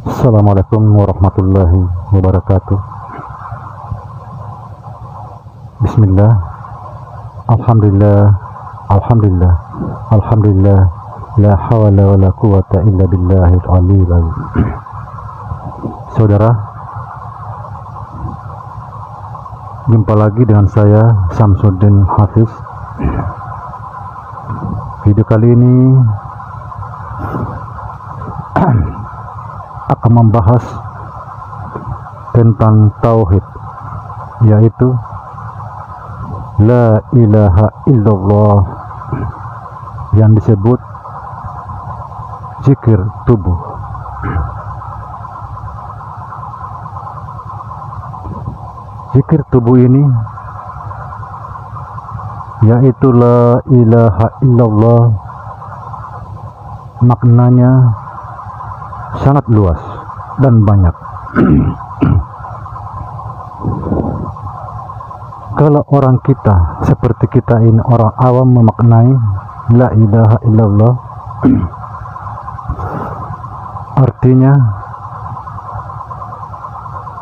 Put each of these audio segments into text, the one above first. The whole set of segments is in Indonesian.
Assalamualaikum warahmatullahi wabarakatuh. Bismillah. Alhamdulillah. Alhamdulillah. Alhamdulillah. La hawla wa la quwata illa billahil aliyil azim. Saudara, jumpa lagi dengan saya Samsuddin Hafiz. Video kali ini akan membahas tentang tauhid, yaitu la ilaha illallah yang disebut zikir tubuh. Zikir tubuh ini yaitu la ilaha illallah, maknanya sangat luas dan banyak. Kalau orang kita seperti kita ini, orang awam, memaknai la ilaha illallah artinya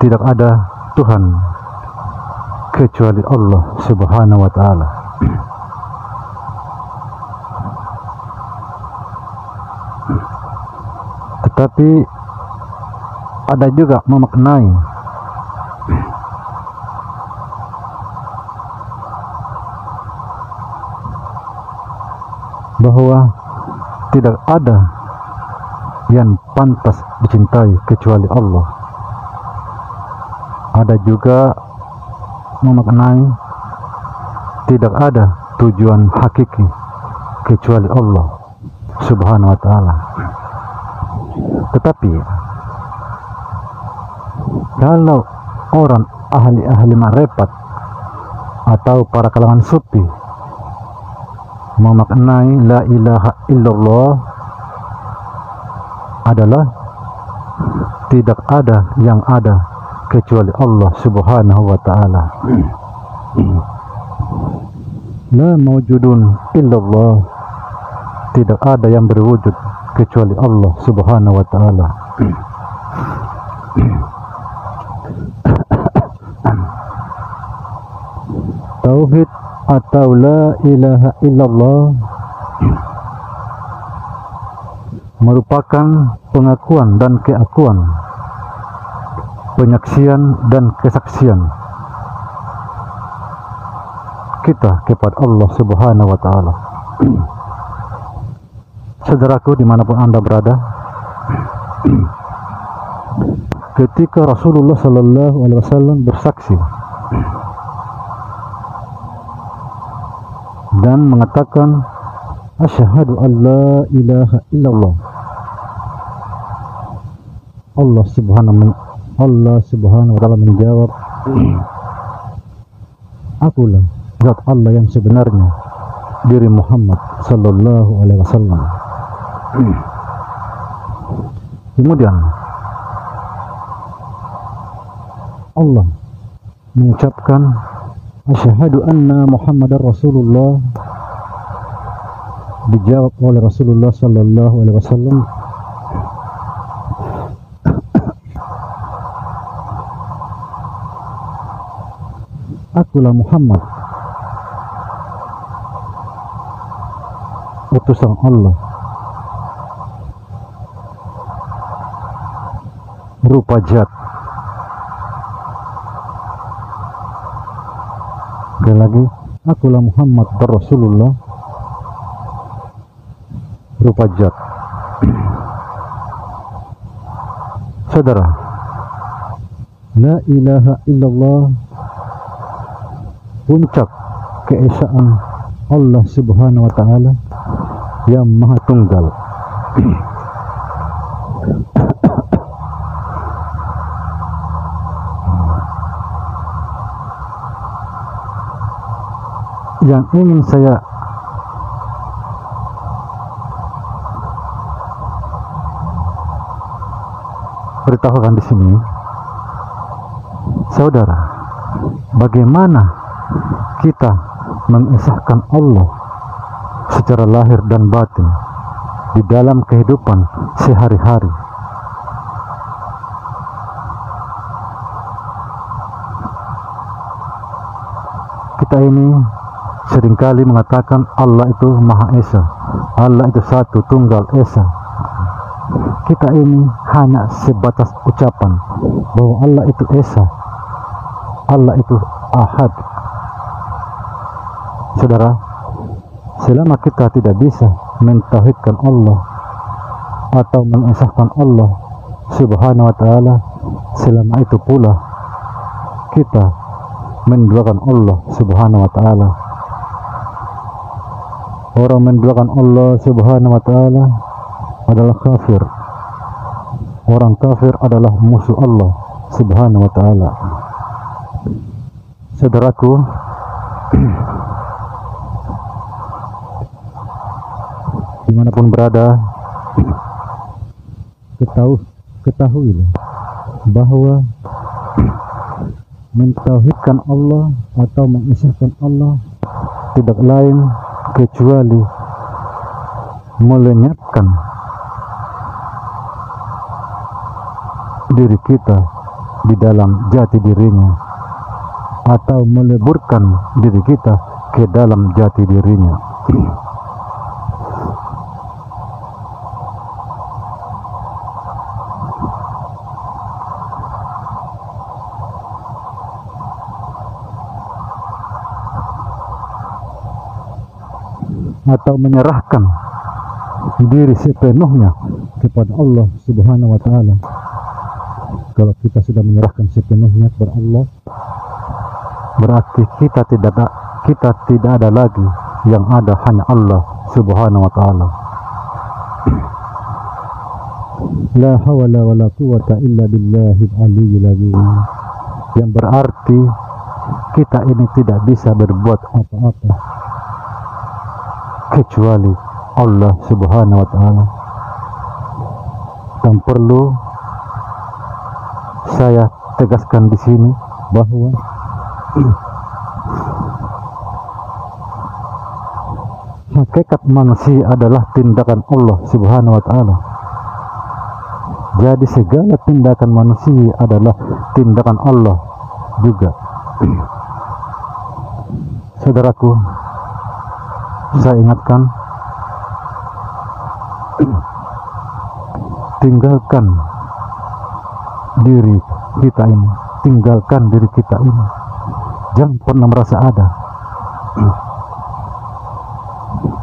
tidak ada Tuhan kecuali Allah Subhanahu wa ta'ala. Tetapi ada juga memaknai bahwa tidak ada yang pantas dicintai kecuali Allah. Ada juga memaknai tidak ada tujuan hakiki kecuali Allah Subhanahu wa ta'ala. Tetapi kalau orang ahli-ahli ma'rifat atau para kalangan sufi memaknai la ilaha illallah adalah tidak ada yang ada kecuali Allah Subhanahu wa ta'ala. La mawjudun illallah, tidak ada yang berwujud kecuali Allah Subhanahu wa ta'ala. Tauhid atau la ilaha illallah merupakan pengakuan dan keakuan, penyaksian dan kesaksian kita kepada Allah Subhanahu wa ta'ala. Saudaraku, dimanapun Anda berada, ketika Rasulullah Sallallahu Alaihi Wasallam bersaksi dan mengatakan asyhadu an la ilaha illallah, Allah Subhanahu wa ta'ala menjawab, akulah zat Allah yang sebenarnya, diri Muhammad Sallallahu Alaihi Wasallam. Kemudian Allah mengucapkan asyhadu anna Muhammadar Rasulullah, dijawab oleh Rasulullah Sallallahu Alaihi Wasallam, akulah Muhammad, utusan Allah, berupa zat. Sekali lagi, akulah Muhammad Rasulullah, berupa zat. Saudara, la ilaha illallah puncak keesaan Allah Subhanahu wa ta'ala yang maha tunggal. Yang ingin saya beritahukan di sini, saudara, bagaimana kita mengesahkan Allah secara lahir dan batin di dalam kehidupan sehari-hari. Kita ini seringkali mengatakan Allah itu Maha Esa, Allah itu Satu Tunggal Esa. Kita ini hanya sebatas ucapan bahwa Allah itu Esa, Allah itu Ahad. Saudara, selama kita tidak bisa mentauhidkan Allah atau mengesahkan Allah Subhanahu wa ta'ala, selama itu pula kita menduakan Allah Subhanahu wa ta'ala. Orang menduakan Allah Subhanahu wa ta'ala adalah kafir. Orang kafir adalah musuh Allah Subhanahu wa ta'ala. Saudaraku, dimanapun berada, ketahuilah bahwa mentauhidkan Allah atau mengesahkan Allah tidak lain kecuali melenyapkan diri kita di dalam jati dirinya atau meleburkan diri kita ke dalam jati dirinya. Atau menyerahkan diri sepenuhnya kepada Allah Subhanahu wa ta'ala. Kalau kita sudah menyerahkan sepenuhnya kepada Allah, berarti kita tidak ada lagi, yang ada hanya Allah Subhanahu wa ta'ala. La hawla wa la quwwata illa billahil aliyyil azim. Yang berarti kita ini tidak bisa berbuat apa-apa kecuali Allah Subhanahu wa ta'ala. Dan perlu saya tegaskan di sini bahwa hakikat manusia adalah tindakan Allah Subhanahu wa ta'ala. Jadi segala tindakan manusia adalah tindakan Allah juga. Saudaraku, saya ingatkan, tinggalkan diri kita ini, tinggalkan diri kita ini. Jangan pernah merasa ada.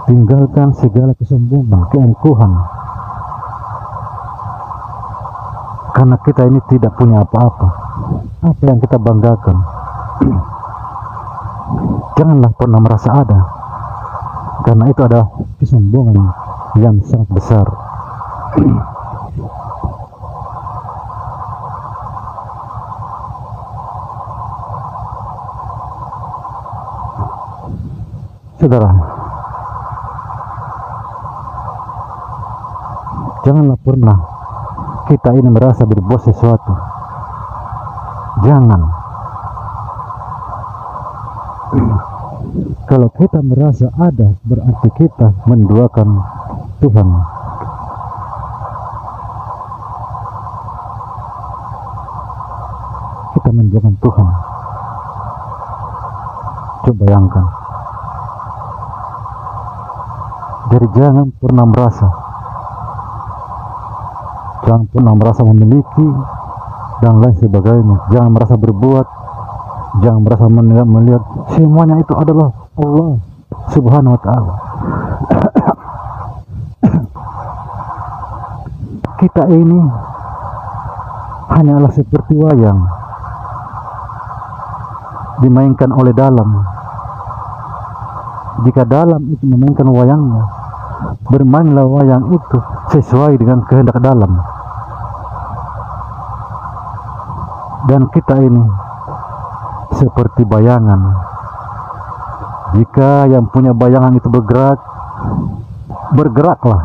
Tinggalkan segala kesombongan, keangkuhan. Karena kita ini tidak punya apa-apa. Apa yang kita banggakan? Janganlah pernah merasa ada. Karena itu adalah kesombongan yang sangat besar. Saudara, janganlah pernah kita ini merasa berbuat sesuatu. Jangan. Kalau kita merasa ada, berarti kita menduakan Tuhan. Kita menduakan Tuhan. Coba bayangkan. Jadi jangan pernah merasa, jangan pernah merasa memiliki dan lain sebagainya. Jangan merasa berbuat, jangan merasa melihat. Semuanya itu adalah Allah Subhanahu wa ta'ala. Kita ini hanyalah seperti wayang dimainkan oleh dalam. Jika dalam itu memainkan wayangnya, bermainlah wayang itu sesuai dengan kehendak dalam. Dan kita ini seperti bayangan. Jika yang punya bayangan itu bergerak, bergeraklah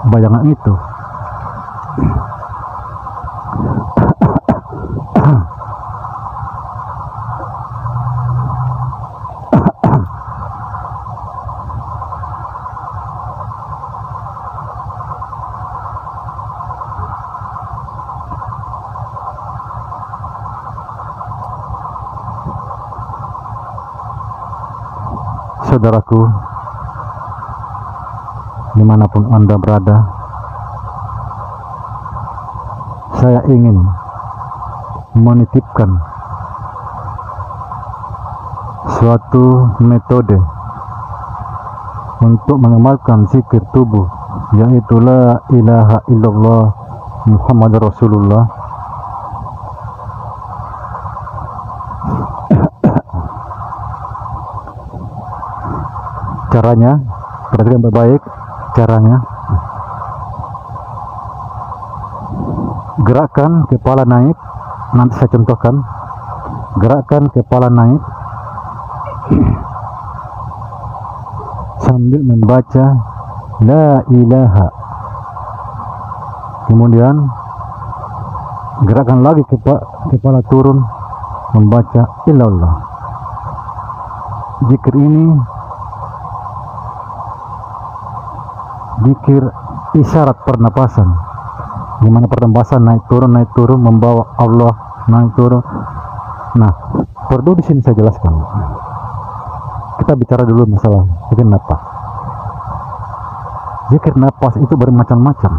bayangan itu. saudaraku, dimanapun Anda berada, saya ingin menitipkan suatu metode untuk mengamalkan zikir tubuh, yaitu la ilaha illallah Muhammad Rasulullah. Caranya, perhatikan baik-baik caranya. Gerakkan kepala naik, nanti saya contohkan. Gerakkan kepala naik sambil membaca la ilaha. Kemudian gerakkan lagi kepala turun membaca illallah. Zikir ini zikir isyarat pernapasan, di mana pernapasan naik turun membawa Allah naik turun. Nah, perlu di sini saya jelaskan. Kita bicara dulu masalah zikir napas. Zikir napas itu bermacam-macam.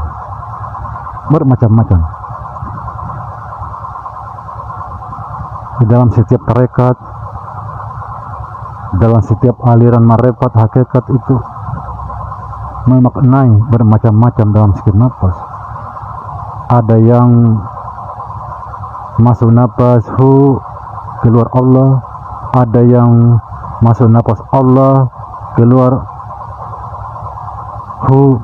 Di dalam setiap tarekat, dalam setiap aliran marifat hakikat itu memaknai bermacam-macam dalam zikir napas. Ada yang masuk napas hu, keluar Allah. Ada yang masuk napas Allah, keluar hu.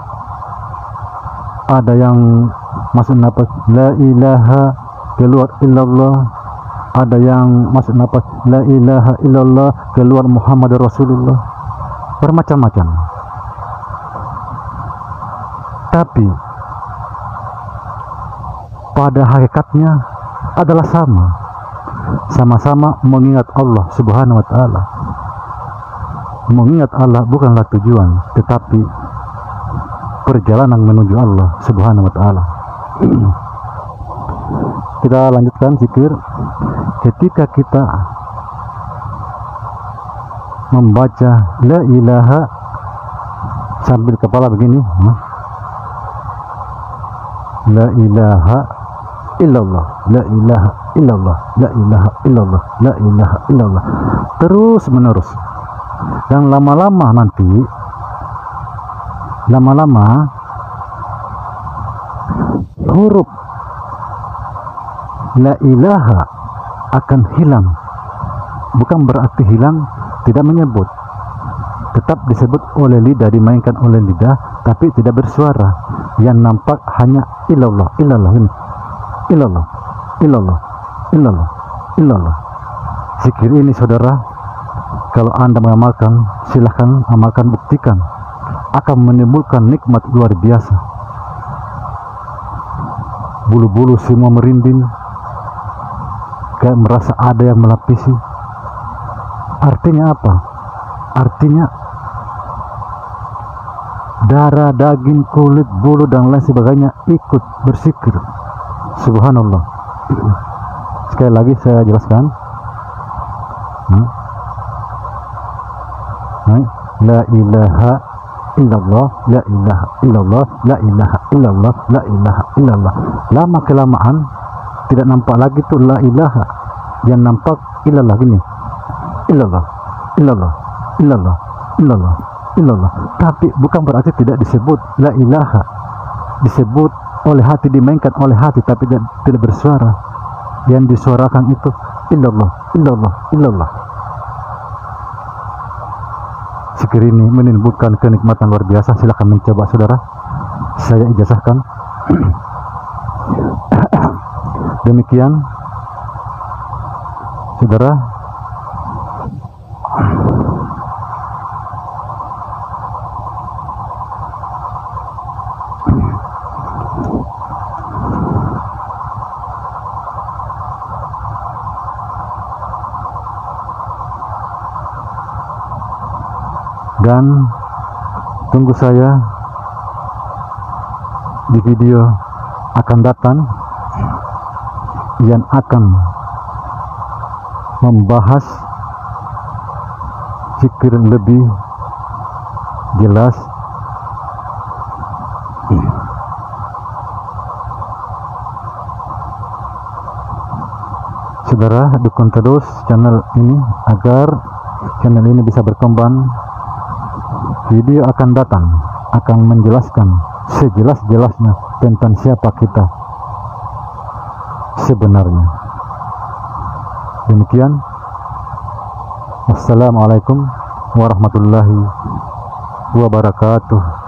Ada yang masuk napas la ilaha, keluar illallah. Ada yang masuk napas la ilaha illallah, keluar Muhammad Rasulullah. Bermacam-macam. Tapi pada hakikatnya adalah sama-sama mengingat Allah Subhanahu wa ta'ala. Mengingat Allah bukanlah tujuan, tetapi perjalanan menuju Allah Subhanahu wa ta'ala. Kita lanjutkan zikir. Ketika kita membaca la ilaha sambil kepala begini, la ilaha illallah, la ilaha illallah, la ilaha illallah, la ilaha illallah, terus menerus. Dan lama-lama nanti, huruf la ilaha akan hilang. Bukan berarti hilang tidak menyebut, tetap disebut oleh lidah, dimainkan oleh lidah, tapi tidak bersuara. Yang nampak hanya illallah, illallah ini, illallah, illallah, illallah, illallah. Zikir ini saudara, kalau Anda mengamalkan, silahkan amalkan, buktikan, akan menimbulkan nikmat luar biasa. Bulu-bulu semua merinding, kayak merasa ada yang melapisi. Artinya apa? Artinya darah, daging, kulit, bulu dan lain sebagainya ikut berzikir. Subhanallah. Sekali lagi saya jelaskan. La ilaha illallah, la ilaha illallah, la ilaha illallah, la ilaha illallah. Lama kelamaan tidak nampak lagi tuh la ilaha, yang nampak illallah gini, illallah, illallah, illallah, illallah, illallah. Tapi bukan berarti tidak disebut la ilaha, disebut oleh hati, dimainkan oleh hati, tapi tidak bersuara. Yang disuarakan itu illallah, illallah, illallah. Zikir ini menimbulkan kenikmatan luar biasa. Silakan mencoba saudara, saya ijazahkan. Demikian saudara, dan tunggu saya di video akan datang yang akan membahas zikir lebih jelas. Saudara, dukung terus channel ini agar channel ini bisa berkembang. Video akan datang akan menjelaskan sejelas-jelasnya tentang siapa kita sebenarnya. Demikian. Assalamualaikum warahmatullahi wabarakatuh.